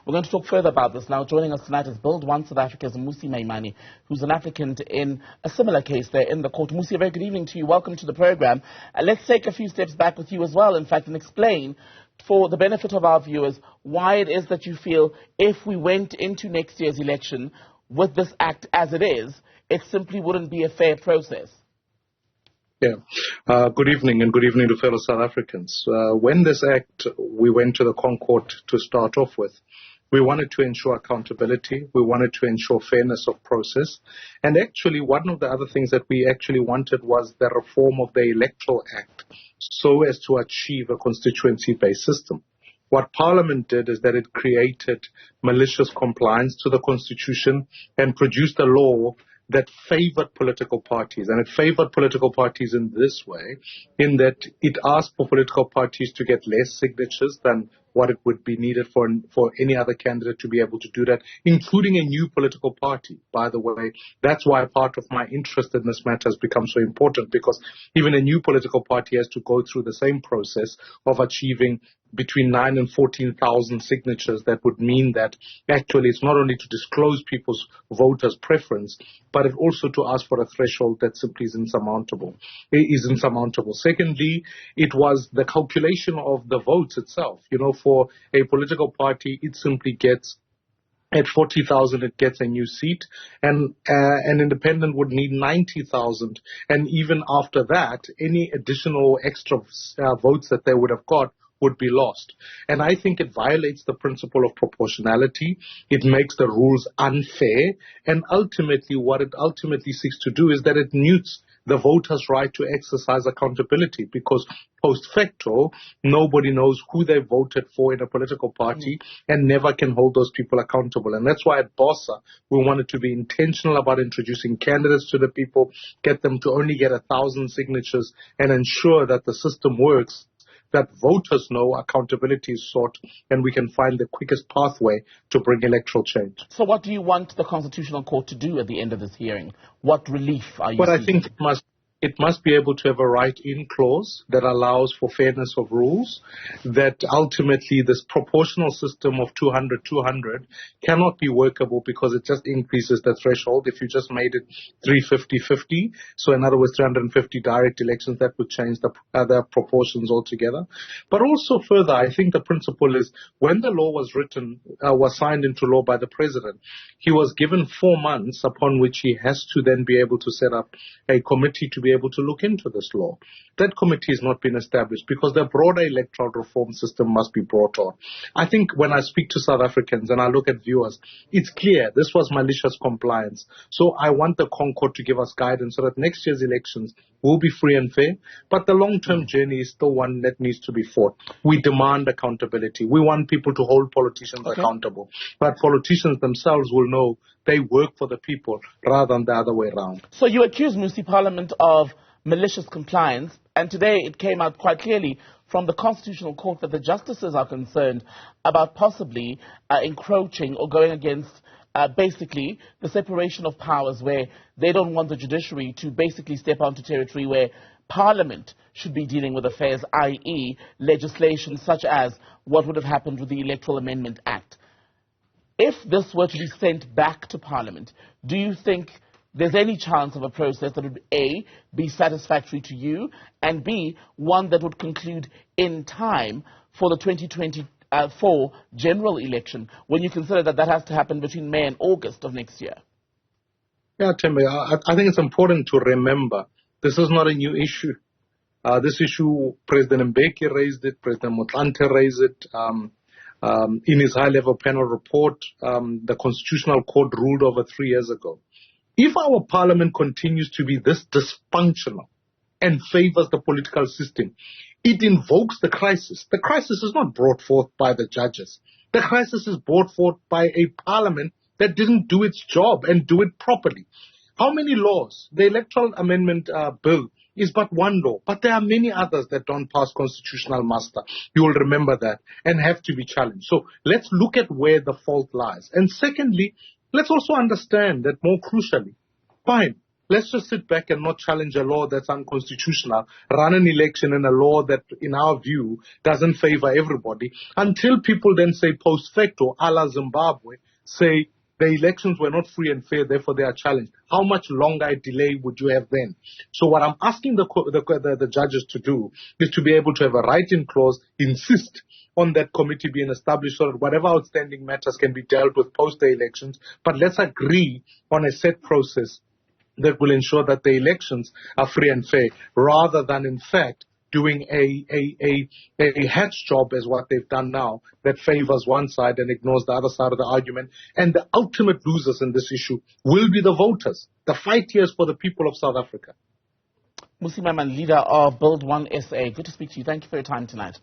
We're going to talk further about this now. Joining us tonight is Build One South Africa's Mmusi Maimane, who's an applicant in a similar case there in the court. Mmusi, a very good evening to you. Welcome to the program. Let's take a few steps back with you as well, in fact, and explain for the benefit of our viewers why it is that you feel if we went into next year's election with this act as it is, it simply wouldn't be a fair process. Yeah. Good evening, and good evening to fellow South Africans. When this act, we went to the Concourt to start off with, we wanted to ensure accountability. We wanted to ensure fairness of process. And actually, one of the other things that we actually wanted was the reform of the Electoral Act so as to achieve a constituency-based system. What Parliament did is that it created malicious compliance to the Constitution and produced a law that favored political parties. And it favored political parties in this way, in that it asked for political parties to get less signatures than what it would be needed for any other candidate to be able to do that, including a new political party, by the way. That's why part of my interest in this matter has become so important, because even a new political party has to go through the same process of achieving between 9 and 14,000 signatures. That would mean that actually it's not only to disclose people's voters' preference, but it also to ask for a threshold that simply is insurmountable. Secondly, it was the calculation of the votes itself. You know, for a political party, it simply gets at 40,000, it gets a new seat, and an independent would need 90,000. And even after that, any additional extra votes that they would have got would be lost. And I think it violates the principle of proportionality. It makes the rules unfair. And ultimately, what it ultimately seeks to do is that it mutes the voters' right to exercise accountability, because post facto, nobody knows who they voted for in a political party and never can hold those people accountable. And that's why at Bosa, we wanted to be intentional about introducing candidates to the people, get them to only get 1,000 signatures, and ensure that the system works, that voters know accountability is sought, and we can find the quickest pathway to bring electoral change. So what do you want the Constitutional Court to do at the end of this hearing? What relief are you seeking? I think it must be able to have a write-in clause that allows for fairness of rules, that ultimately this proportional system of 200-200 cannot be workable because it just increases the threshold. If you just made it 350-50, so in other words 350 direct elections, that would change the other proportions altogether. But also further, I think the principle is when the law was written, was signed into law by the president, he was given 4 months upon which he has to then be able to set up a committee to be able to look into this law. That committee has not been established because the broader electoral reform system must be brought on. I think when I speak to South Africans and I look at viewers, it's clear this was malicious compliance. So I want the Concourt to give us guidance so that next year's elections will be free and fair, but the long-term journey is still one that needs to be fought. We demand accountability. We want people to hold politicians accountable, but politicians themselves will know they work for the people rather than the other way around. So you accuse Mmusi Parliament of malicious compliance, and today it came out quite clearly from the Constitutional Court that the justices are concerned about possibly encroaching or going against basically the separation of powers, where they don't want the judiciary to basically step onto territory where Parliament should be dealing with affairs, i.e. legislation such as what would have happened with the Electoral Amendment Act. If this were to be sent back to Parliament, do you think there's any chance of a process that would, A, be satisfactory to you, and B, one that would conclude in time for the 2024 general election, when you consider that that has to happen between May and August of next year? Yeah, Tembe, I think it's important to remember this is not a new issue. This issue, President Mbeki raised it, President Motlanthe raised it. In his high-level panel report, the Constitutional Court ruled over 3 years ago. If our parliament continues to be this dysfunctional and favors the political system, it invokes the crisis. The crisis is not brought forth by the judges. The crisis is brought forth by a parliament that didn't do its job and do it properly. How many laws? The Electoral Amendment Bill is but one law, but there are many others that don't pass constitutional muster. You will remember that and have to be challenged. So let's look at where the fault lies. And secondly, let's also understand that more crucially, fine, Let's just sit back and not challenge a law that's unconstitutional, run an election in a law that, in our view, doesn't favor everybody, until people then say post facto, a la Zimbabwe, say the elections were not free and fair, therefore they are challenged. How much longer a delay would you have then? So what I'm asking the judges to do is to be able to have a write-in clause, insist on that committee being established so that whatever outstanding matters can be dealt with post the elections, but let's agree on a set process that will ensure that the elections are free and fair, rather than, in fact, doing a hatch job as what they've done now that favors one side and ignores the other side of the argument. And the ultimate losers in this issue will be the voters. The fight here is for the people of South Africa. Mmusi Maimane, leader of Build One SA. Good to speak to you. Thank you for your time tonight.